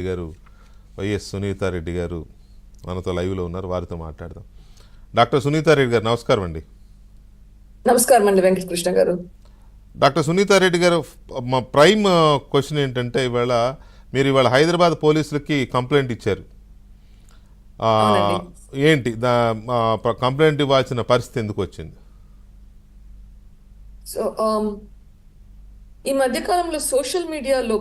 గారు వైఎస్ సునీతారెడ్డి గారు మనతో లైవ్లో ఉన్నారు, వారితో మాట్లాడదాం. డాక్టర్ సునీతారెడ్డి గారు నమస్కారం అండి. నమస్కారం అండి వెంకటకృష్ణ గారు. డాక్టర్ సునీతారెడ్డి గారు, మా ప్రైమ్ క్వశ్చన్ ఏంటంటే, మీరు ఇవాళ హైదరాబాద్ పోలీసులకి కంప్లైంట్ ఇచ్చారు. అవునండి. ఏంటి కంప్లైంట్ ఇవ్వాల్సిన పరిస్థితి ఎందుకు వచ్చింది? సో ఈ మధ్య కాలంలో సోషల్ మీడియాలో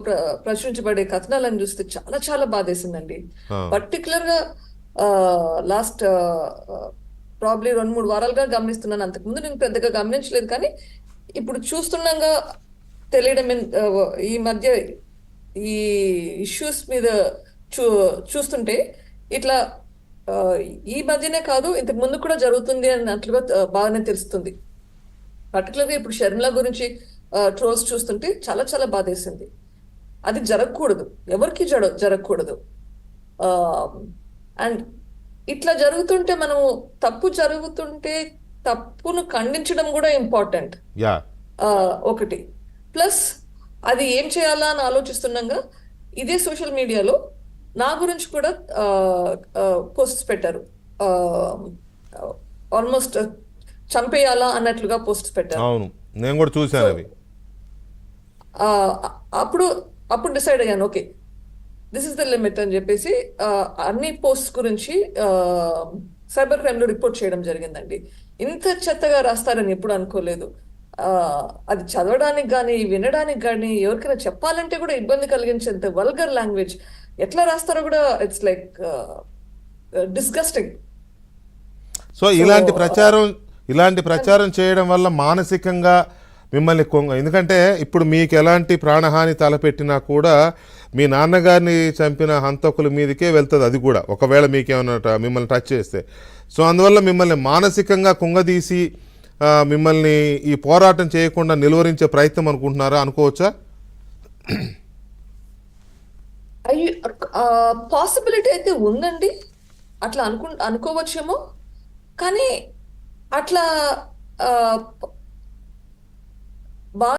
ప్రచురించబడే కథనాలను చూస్తే చాలా చాలా బాధేసిందండి. పర్టికులర్ గా లాస్ట్ ప్రాబ్లీ 2-3 వారాలుగా గమనిస్తున్నాను. అంతకుముందు నేను పెద్దగా గమనించలేదు, కానీ ఇప్పుడు చూస్తుండగా తెలియడం ఈ మధ్య ఈ ఇష్యూస్ మీద చూస్తుంటే ఇట్లా ఈ మధ్యనే కాదు, ఇంతకు ముందు కూడా జరుగుతుంది అన్నట్లుగా బాగానే తెలుస్తుంది. పర్టికులర్గా ఇప్పుడు షర్మిల గురించి ట్రోల్స్ చూస్తుంటే చాలా చాలా బాధేసింది. అది జరగకూడదు, ఎవరికి జరగకూడదు. అండ్ ఇట్లా జరుగుతుంటే మనము తప్పు జరుగుతుంటే తప్పును ఖండించడం కూడా ఇంపార్టెంట్ ఒకటి. ప్లస్ అది ఏం చేయాలా అని ఆలోచిస్తుండగా ఇదే సోషల్ మీడియాలో నా గురించి కూడా పోస్ట్స్ పెట్టారు. ఆల్మోస్ట్ చంపేయాలా అన్నట్లుగా పోస్ట్స్ పెట్టారు. అవును, నేను కూడా చూశాను అవి. అప్పుడు డిసైడ్ అయ్యాను, okay this is the limit అని చెప్పేసి అన్ని పోస్ట్ గురించి సైబర్ క్రైమ్ లో రిపోర్ట్ చేయడం జరిగిందండి. ఇంత చెత్తగా రాస్తారని ఎప్పుడు అనుకోలేదు. అది చదవడానికి కానీ వినడానికి కానీ ఎవరికైనా చెప్పాలంటే కూడా ఇబ్బంది కలిగించేంత వల్గర్ లాంగ్వేజ్ ఎట్లా రాస్తారో కూడా ఇట్స్ లైక్ డిస్గస్టింగ్. సో ఇలాంటి ప్రచారం చేయడం వల్ల మానసికంగా మిమ్మల్ని ఎందుకంటే ఇప్పుడు మీకు ఎలాంటి ప్రాణహాని తలపెట్టినా కూడా మీ నాన్నగారిని చంపిన హంతకుల మీదకే వెళ్తుంది. అది కూడా ఒకవేళ మీకేమన్నా మిమ్మల్ని టచ్ చేస్తే, సో అందువల్ల మిమ్మల్ని మానసికంగా కుంగదీసి మిమ్మల్ని ఈ పోరాటం చేయకుండా నిలువరించే ప్రయత్నం అనుకోవచ్చా? పాసిబిలిటీ అయితే ఉందండి, అట్లా అనుకోవచ్చేమో. కానీ అట్లా